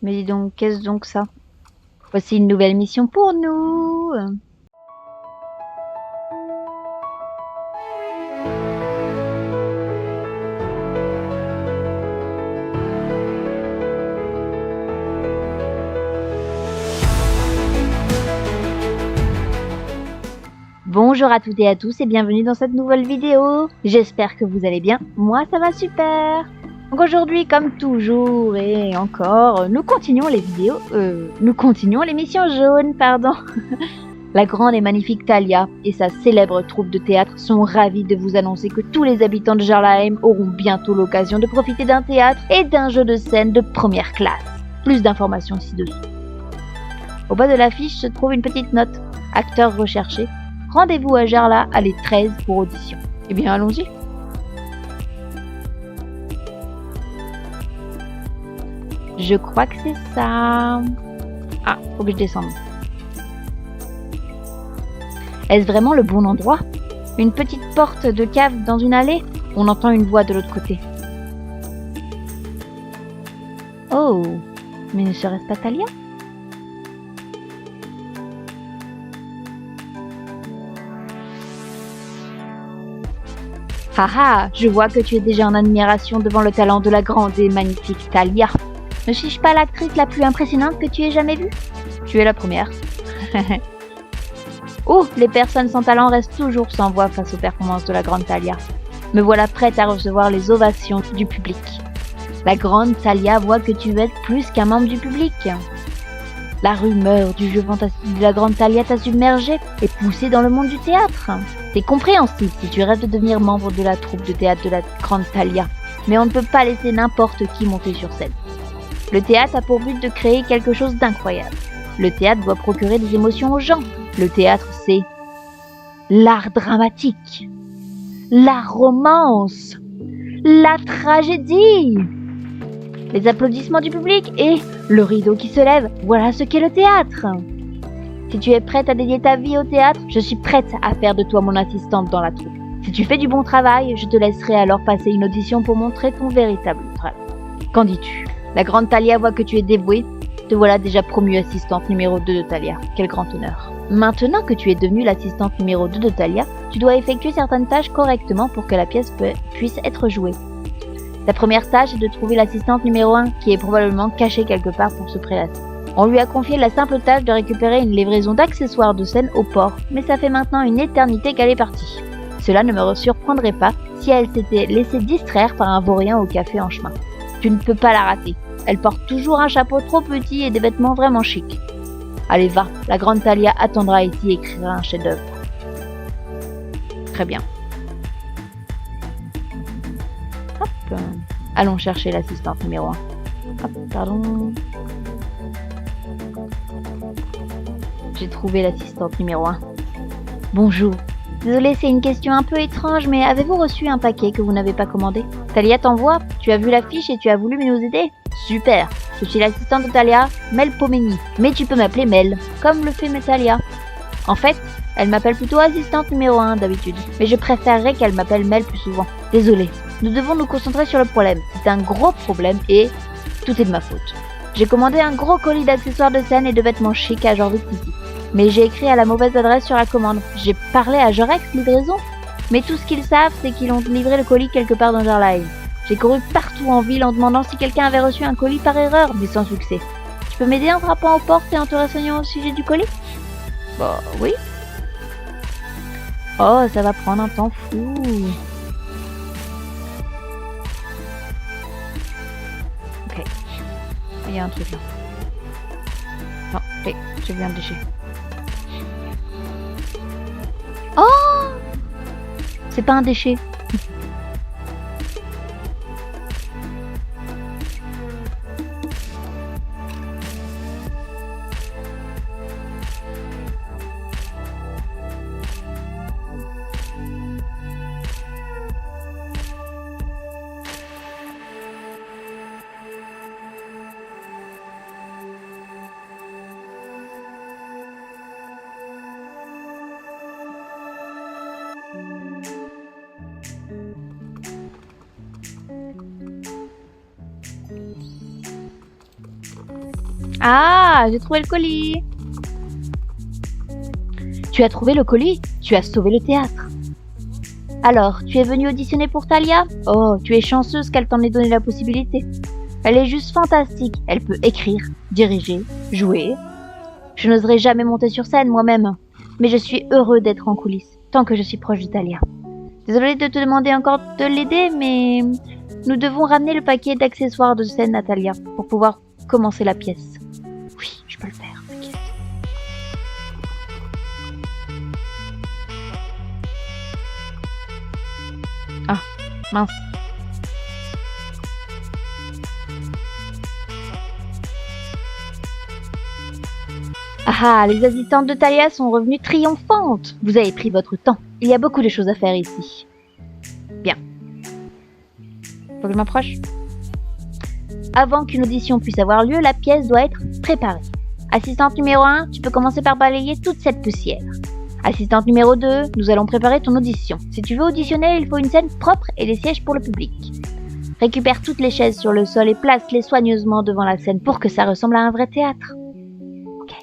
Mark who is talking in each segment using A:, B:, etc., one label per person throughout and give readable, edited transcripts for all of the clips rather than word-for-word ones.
A: Mais dis donc, qu'est-ce donc ça? Voici une nouvelle mission pour nous. Bonjour à toutes et à tous et bienvenue dans cette nouvelle vidéo. J'espère que vous allez bien. Moi, ça va super. Donc aujourd'hui, comme toujours et encore, nous continuons les missions jaunes, pardon. La grande et magnifique Talia et sa célèbre troupe de théâtre sont ravis de vous annoncer que tous les habitants de Jarlaheim auront bientôt l'occasion de profiter d'un théâtre et d'un jeu de scène de première classe. Plus d'informations ci-dessous. Au bas de l'affiche se trouve une petite note. Acteur recherché. Rendez-vous à Jarla à les 13 pour audition. Eh bien, allons-y. Je crois que c'est ça. Ah, faut que je descende. Est-ce vraiment le bon endroit? Une petite porte de cave dans une allée? On entend une voix de l'autre côté. Oh, mais ne serait-ce pas Talia? Haha, je vois que tu es déjà en admiration devant le talent de la grande et magnifique Talia. Ne suis-je pas l'actrice la plus impressionnante que tu aies jamais vue? Tu es la première. Oh, les personnes sans talent restent toujours sans voix face aux performances de la grande Talia. Me voilà prête à recevoir les ovations du public. La grande Talia voit que tu es plus qu'un membre du public. La rumeur du jeu fantastique de la grande Talia t'a submergé et poussé dans le monde du théâtre. C'est compréhensible si tu rêves de devenir membre de la troupe de théâtre de la grande Talia, mais on ne peut pas laisser n'importe qui monter sur scène. Le théâtre a pour but de créer quelque chose d'incroyable. Le théâtre doit procurer des émotions aux gens. Le théâtre, c'est l'art dramatique, la romance, la tragédie, les applaudissements du public et le rideau qui se lève. Voilà ce qu'est le théâtre. Si tu es prête à dédier ta vie au théâtre, je suis prête à faire de toi mon assistante dans la troupe. Si tu fais du bon travail, je te laisserai alors passer une audition pour montrer ton véritable travail. Qu'en dis-tu? La grande Talia voit que tu es dévouée. Te voilà déjà promue assistante numéro 2 de Talia. Quel grand honneur. Maintenant que tu es devenue l'assistante numéro 2 de Talia, tu dois effectuer certaines tâches correctement pour que la pièce puisse être jouée. Ta première tâche est de trouver l'assistante numéro 1 qui est probablement cachée quelque part pour se prélasser. On lui a confié la simple tâche de récupérer une livraison d'accessoires de scène au port, mais ça fait maintenant une éternité qu'elle est partie. Cela ne me surprendrait pas si elle s'était laissée distraire par un vaurien au café en chemin. Tu ne peux pas la rater. Elle porte toujours un chapeau trop petit et des vêtements vraiment chics. Allez, va, la grande Talia attendra ici et écrira un chef-d'œuvre. Très bien. Hop. Allons chercher l'assistante numéro 1. Hop, pardon. J'ai trouvé l'assistante numéro 1. Bonjour. Désolée, c'est une question un peu étrange, mais avez-vous reçu un paquet que vous n'avez pas commandé? Talia t'envoie? Tu as vu l'affiche et tu as voulu nous aider? Super. Je suis l'assistante de Talia, Mel Pomeni. Mais tu peux m'appeler Mel, comme le fait Talia. En fait, elle m'appelle plutôt assistante numéro 1 d'habitude, mais je préférerais qu'elle m'appelle Mel plus souvent. Désolée. Nous devons nous concentrer sur le problème. C'est un gros problème et tout est de ma faute. J'ai commandé un gros colis d'accessoires de scène et de vêtements chics à Jorvik City. Mais j'ai écrit à la mauvaise adresse sur la commande. J'ai parlé à Jorex Livraison. Mais tout ce qu'ils savent, c'est qu'ils ont livré le colis quelque part dans Jarlaheim. J'ai couru partout en ville en demandant si quelqu'un avait reçu un colis par erreur, mais sans succès. Tu peux m'aider en frappant aux portes et en te renseignant au sujet du colis? Bah oui. Oh, ça va prendre un temps fou. Ok. Il y a un truc là. Non, j'ai vu un déchet. Oh! C'est pas un déchet. Ah, j'ai trouvé le colis. Tu as trouvé le colis? Tu as sauvé le théâtre. Alors, tu es venue auditionner pour Thalia? Oh, tu es chanceuse qu'elle t'en ait donné la possibilité. Elle est juste fantastique. Elle peut écrire, diriger, jouer. Je n'oserais jamais monter sur scène moi-même. Mais je suis heureux d'être en coulisses, tant que je suis proche de Thalia. Désolée de te demander encore de l'aider, mais nous devons ramener le paquet d'accessoires de scène à Thalia pour pouvoir commencer la pièce. Oui, je peux le faire, t'inquiète. Ah, mince. Ah, les assistantes de Thalia sont revenues triomphantes. Vous avez pris votre temps. Il y a beaucoup de choses à faire ici. Bien. Faut que je m'approche. Avant qu'une audition puisse avoir lieu, la pièce doit être préparée. Assistante numéro 1, tu peux commencer par balayer toute cette poussière. Assistante numéro 2, nous allons préparer ton audition. Si tu veux auditionner, il faut une scène propre et des sièges pour le public. Récupère toutes les chaises sur le sol et place-les soigneusement devant la scène pour que ça ressemble à un vrai théâtre. Ok.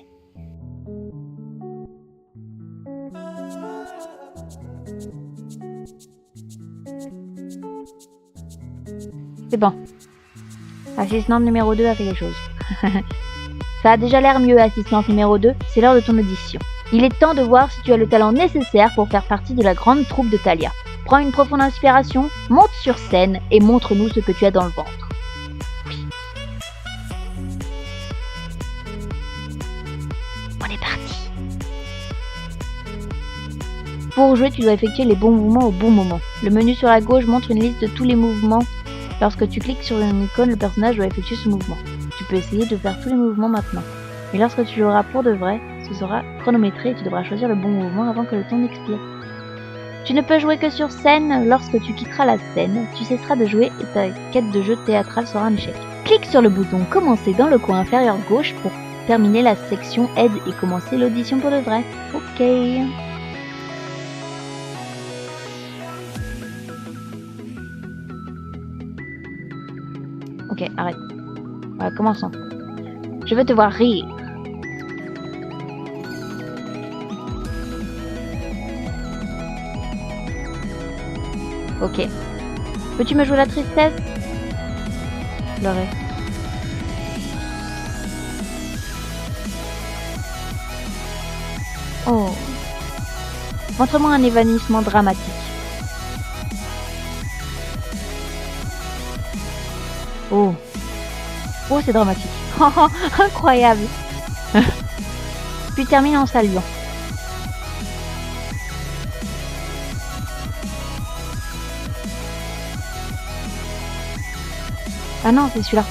A: C'est bon. Assistante numéro 2 a fait les choses. Ça a déjà l'air mieux, assistante numéro 2. C'est l'heure de ton audition. Il est temps de voir si tu as le talent nécessaire pour faire partie de la grande troupe de Thalia. Prends une profonde inspiration, monte sur scène et montre-nous ce que tu as dans le ventre. Oui. On est parti. Pour jouer, tu dois effectuer les bons mouvements au bon moment. Le menu sur la gauche montre une liste de tous les mouvements. Lorsque tu cliques sur une icône, le personnage doit effectuer ce mouvement. Tu peux essayer de faire tous les mouvements maintenant. Et lorsque tu joueras pour de vrai, ce sera chronométré et tu devras choisir le bon mouvement avant que le temps n'expire. Tu ne peux jouer que sur scène. Lorsque tu quitteras la scène, tu cesseras de jouer et ta quête de jeu théâtral sera un échec. Clique sur le bouton Commencer dans le coin inférieur gauche pour terminer la section Aide et commencer l'audition pour de vrai. Ok. Ok, arrête. Voilà, commençons. Je veux te voir rire. Ok. Peux-tu me jouer la tristesse? Pleurer. Oh. Montre-moi un évanouissement dramatique. Oh. Oh, c'est dramatique. Incroyable. Puis termine en saluant. Ah non, c'est celui-là.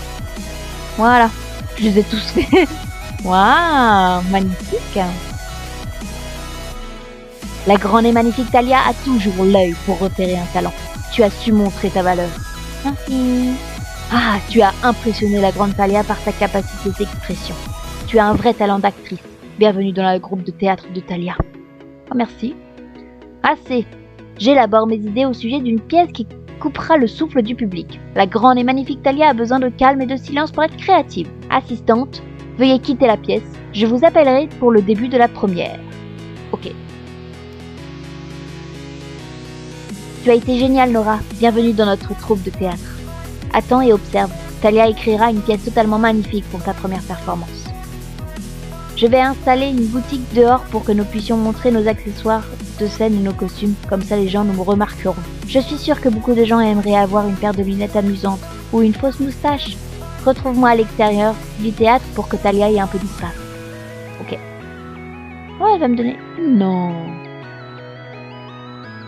A: Voilà. Je les ai tous faits. Waouh, magnifique. La grande et magnifique Thalia a toujours l'œil pour repérer un talent. Tu as su montrer ta valeur. Merci. Ah, tu as impressionné la grande Thalia par ta capacité d'expression. Tu as un vrai talent d'actrice. Bienvenue dans le groupe de théâtre de Thalia. Oh, merci. Assez. J'élabore mes idées au sujet d'une pièce qui coupera le souffle du public. La grande et magnifique Thalia a besoin de calme et de silence pour être créative. Assistante, veuillez quitter la pièce. Je vous appellerai pour le début de la première. Ok. Tu as été géniale, Nora. Bienvenue dans notre troupe de théâtre. Attends et observe. Thalia écrira une pièce totalement magnifique pour ta première performance. Je vais installer une boutique dehors pour que nous puissions montrer nos accessoires de scène et nos costumes. Comme ça, les gens nous remarqueront. Je suis sûre que beaucoup de gens aimeraient avoir une paire de lunettes amusantes ou une fausse moustache. Retrouve-moi à l'extérieur du théâtre pour que Thalia ait un peu d'espace. Ok. Oh, elle va me donner... Non.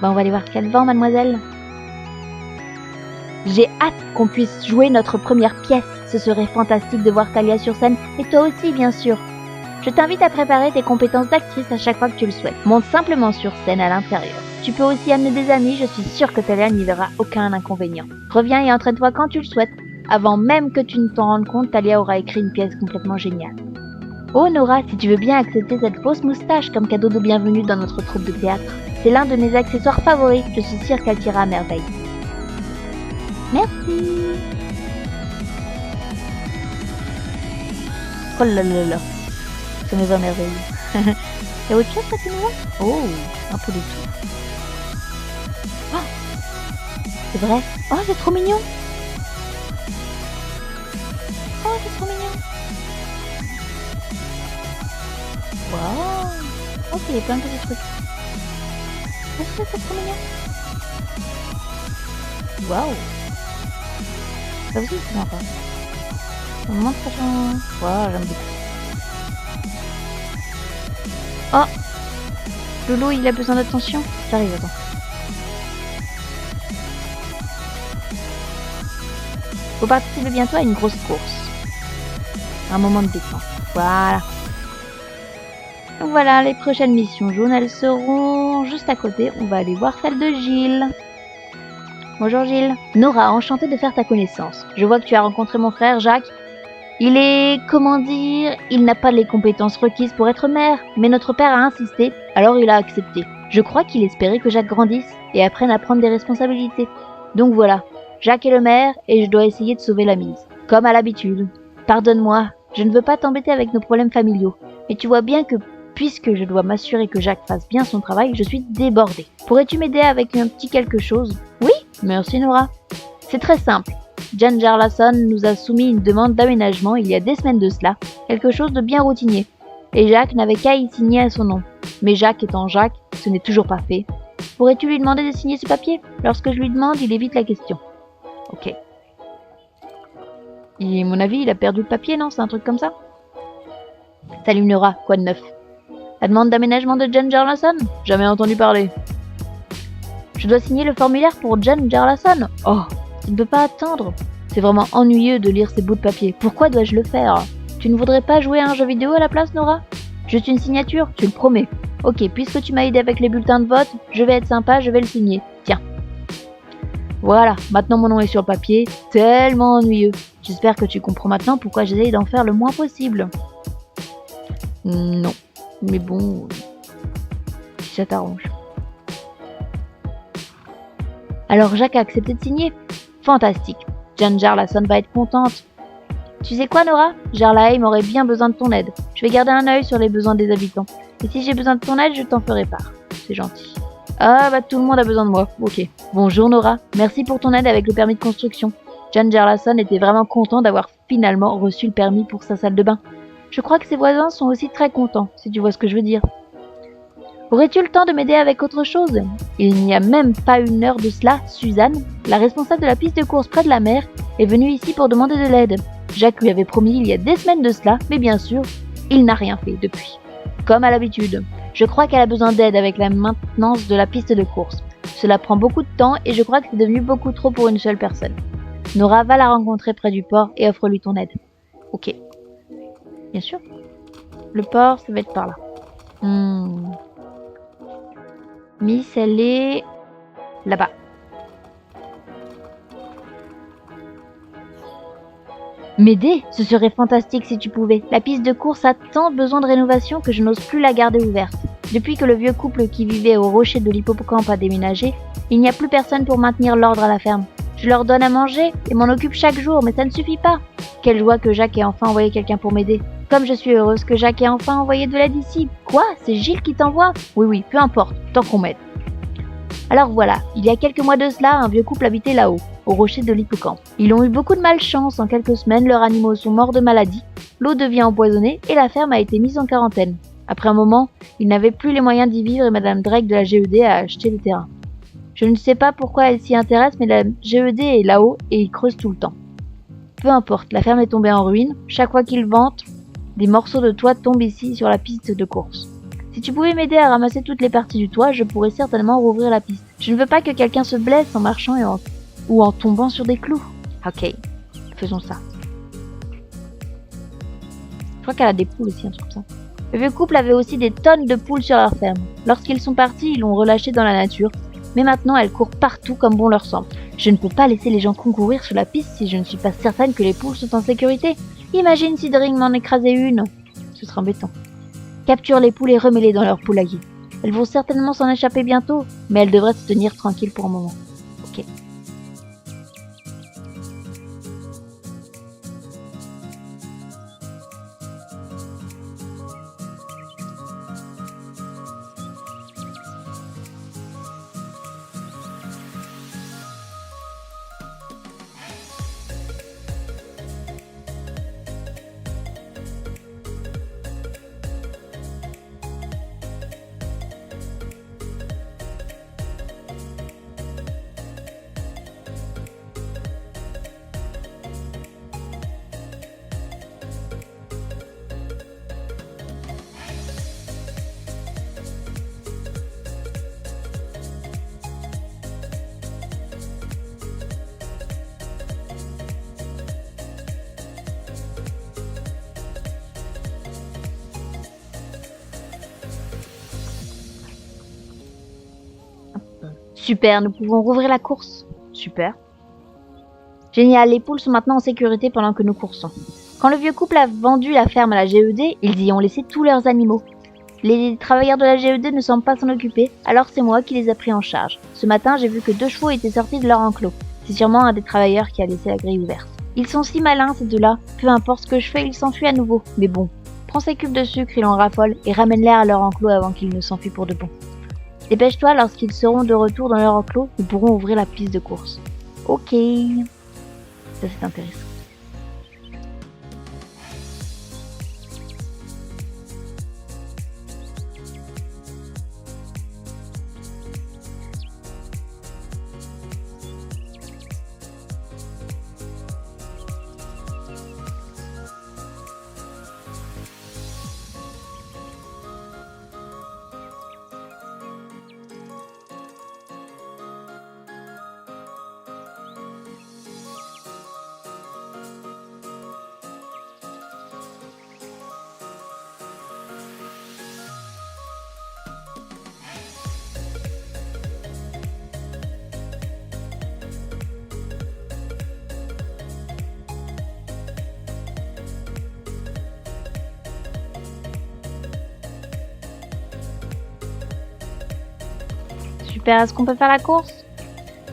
A: Bah, on va aller voir ce qu'elle vend, mademoiselle. J'ai hâte qu'on puisse jouer notre première pièce. Ce serait fantastique de voir Thalia sur scène, et toi aussi, bien sûr. Je t'invite à préparer tes compétences d'actrice à chaque fois que tu le souhaites. Monte simplement sur scène à l'intérieur. Tu peux aussi amener des amis, je suis sûre que Thalia n'y verra aucun inconvénient. Reviens et entraîne-toi quand tu le souhaites. Avant même que tu ne t'en rendes compte, Thalia aura écrit une pièce complètement géniale. Oh Nora, si tu veux bien accepter cette fausse moustache comme cadeau de bienvenue dans notre troupe de théâtre. C'est l'un de mes accessoires favoris, je suis sûre qu'elle t'ira à merveille. Merci. Oh là là là. Ça me va merveille. Y'a autre chose, ça, tu me vois? Oh, un peu de tout. Oh, c'est vrai. Oh, c'est trop mignon. Oh, c'est trop mignon. Waouh. Ok, il y a plein de petits trucs. Est-ce que c'est trop mignon? Waouh. Ça aussi, c'est sympa. On montre son... Waouh, j'aime beaucoup. Oh, Lolo, il a besoin d'attention. J'arrive, attends. Faut participer bientôt à une grosse course. Un moment de détente. Voilà. Donc voilà, les prochaines missions jaunes, elles seront juste à côté. On va aller voir celle de Gilles. Bonjour Gilles. Nora, enchantée de faire ta connaissance. Je vois que tu as rencontré mon frère Jacques. Il est, comment dire, il n'a pas les compétences requises pour être maire, mais notre père a insisté, alors il a accepté. Je crois qu'il espérait que Jacques grandisse et apprenne à prendre des responsabilités. Donc voilà, Jacques est le maire et je dois essayer de sauver la mise. Comme à l'habitude. Pardonne-moi, je ne veux pas t'embêter avec nos problèmes familiaux, mais tu vois bien que puisque je dois m'assurer que Jacques fasse bien son travail, je suis débordée. Pourrais-tu m'aider avec un petit quelque chose? Oui, merci Nora. C'est très simple. Jan Jarlason nous a soumis une demande d'aménagement il y a des semaines de cela, quelque chose de bien routinier. Et Jacques n'avait qu'à y signer à son nom. Mais Jacques étant Jacques, ce n'est toujours pas fait. Pourrais-tu lui demander de signer ce papier? Lorsque je lui demande, il évite la question. Ok. Et à mon avis, il a perdu le papier, non? C'est un truc comme ça? Salut Nora, quoi de neuf? La demande d'aménagement de Jan Jarlason? Jamais entendu parler. Je dois signer le formulaire pour Jan Jarlason? Oh, tu ne peux pas attendre. C'est vraiment ennuyeux de lire ces bouts de papier. Pourquoi dois-je le faire? Tu ne voudrais pas jouer à un jeu vidéo à la place, Nora? Juste une signature, tu le promets. Ok, puisque tu m'as aidé avec les bulletins de vote, je vais être sympa, je vais le signer. Tiens. Voilà, maintenant mon nom est sur le papier. Tellement ennuyeux. J'espère que tu comprends maintenant pourquoi j'essaye d'en faire le moins possible. Non. Mais bon, si ça t'arrange. Alors Jacques a accepté de signer. Fantastique. Jan Jarlason va être contente. Tu sais quoi Nora? Jarlaheim aurait bien besoin de ton aide. Je vais garder un œil sur les besoins des habitants. Et si j'ai besoin de ton aide, je t'en ferai part. C'est gentil. Ah bah tout le monde a besoin de moi. Ok. Bonjour Nora. Merci pour ton aide avec le permis de construction. Jan Jarlason était vraiment content d'avoir finalement reçu le permis pour sa salle de bain. Je crois que ses voisins sont aussi très contents, si tu vois ce que je veux dire. Aurais-tu le temps de m'aider avec autre chose? Il n'y a même pas une heure de cela, Suzanne, la responsable de la piste de course près de la mer, est venue ici pour demander de l'aide. Jacques lui avait promis il y a des semaines de cela, mais bien sûr, il n'a rien fait depuis. Comme à l'habitude, je crois qu'elle a besoin d'aide avec la maintenance de la piste de course. Cela prend beaucoup de temps et je crois que c'est devenu beaucoup trop pour une seule personne. Nora va la rencontrer près du port et offre-lui ton aide. Ok. Bien sûr. Le port, ça va être par là. Miss, elle est là-bas. M'aider? Ce serait fantastique si tu pouvais. La piste de course a tant besoin de rénovation que je n'ose plus la garder ouverte. Depuis que le vieux couple qui vivait au rocher de l'hippocampe a déménagé, il n'y a plus personne pour maintenir l'ordre à la ferme. Je leur donne à manger et m'en occupe chaque jour, mais ça ne suffit pas. Quelle joie que Jacques ait enfin envoyé quelqu'un pour m'aider. Comme je suis heureuse que Jacques ait enfin envoyé de l'aide ici. Quoi? C'est Gilles qui t'envoie? Oui, peu importe, tant qu'on m'aide. Alors voilà, il y a quelques mois de cela, un vieux couple habitait là-haut, au rocher de l'hippocampe. Ils ont eu beaucoup de malchance, en quelques semaines, leurs animaux sont morts de maladie, l'eau devient empoisonnée et la ferme a été mise en quarantaine. Après un moment, ils n'avaient plus les moyens d'y vivre et Madame Drake de la GED a acheté le terrain. Je ne sais pas pourquoi elle s'y intéresse, mais la GED est là-haut et ils creusent tout le temps. Peu importe, la ferme est tombée en ruine, chaque fois qu'ils ventent, des morceaux de toit tombent ici sur la piste de course. Si tu pouvais m'aider à ramasser toutes les parties du toit, je pourrais certainement rouvrir la piste. Je ne veux pas que quelqu'un se blesse en marchant ou en tombant sur des clous. Ok, faisons ça. Je crois qu'elle a des poules aussi, un truc comme ça. Le vieux couple avait aussi des tonnes de poules sur leur ferme. Lorsqu'ils sont partis, ils l'ont relâchée dans la nature. Mais maintenant, elles courent partout comme bon leur semble. Je ne peux pas laisser les gens concourir sur la piste si je ne suis pas certaine que les poules sont en sécurité. Imagine si Dring m'en écrasait une. Ce serait embêtant. Capture les poules et remets-les dans leur poulailler. Elles vont certainement s'en échapper bientôt, mais elles devraient se tenir tranquilles pour un moment. Ok. Super, nous pouvons rouvrir la course. Super. Génial, les poules sont maintenant en sécurité pendant que nous coursons. Quand le vieux couple a vendu la ferme à la GED, ils y ont laissé tous leurs animaux. Les travailleurs de la GED ne semblent pas s'en occuper, alors c'est moi qui les ai pris en charge. Ce matin, j'ai vu que 2 chevaux étaient sortis de leur enclos. C'est sûrement un des travailleurs qui a laissé la grille ouverte. Ils sont si malins, ces deux-là. Peu importe ce que je fais, ils s'enfuient à nouveau. Mais bon, prends ces cubes de sucre, ils en raffolent, et ramène-les à leur enclos avant qu'ils ne s'enfuient pour de bon. Dépêche-toi, lorsqu'ils seront de retour dans leur enclos, nous pourrons ouvrir la piste de course. Ok. Ça c'est intéressant. Super, est-ce qu'on peut faire la course?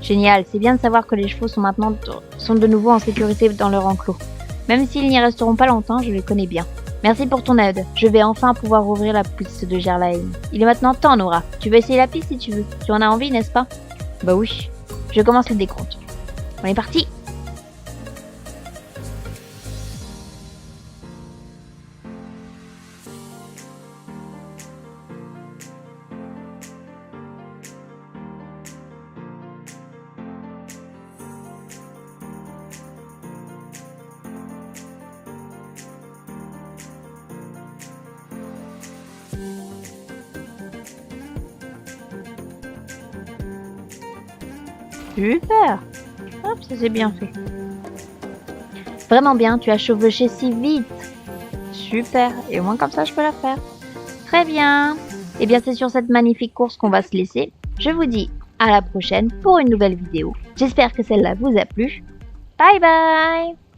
A: Génial, c'est bien de savoir que les chevaux sont de nouveau en sécurité dans leur enclos. Même s'ils n'y resteront pas longtemps, je les connais bien. Merci pour ton aide. Je vais enfin pouvoir ouvrir la piste de Gerlain. Il est maintenant temps, Nora. Tu veux essayer la piste si tu veux. Tu en as envie, n'est-ce pas? Bah oui. Je commence le décompte. On est parti! Super! Hop, ça c'est bien fait. Vraiment bien, tu as chevauché si vite. Super, et au moins comme ça je peux la faire. Très bien. Et bien c'est sur cette magnifique course qu'on va se laisser. Je vous dis à la prochaine pour une nouvelle vidéo. J'espère que celle-là vous a plu. Bye bye!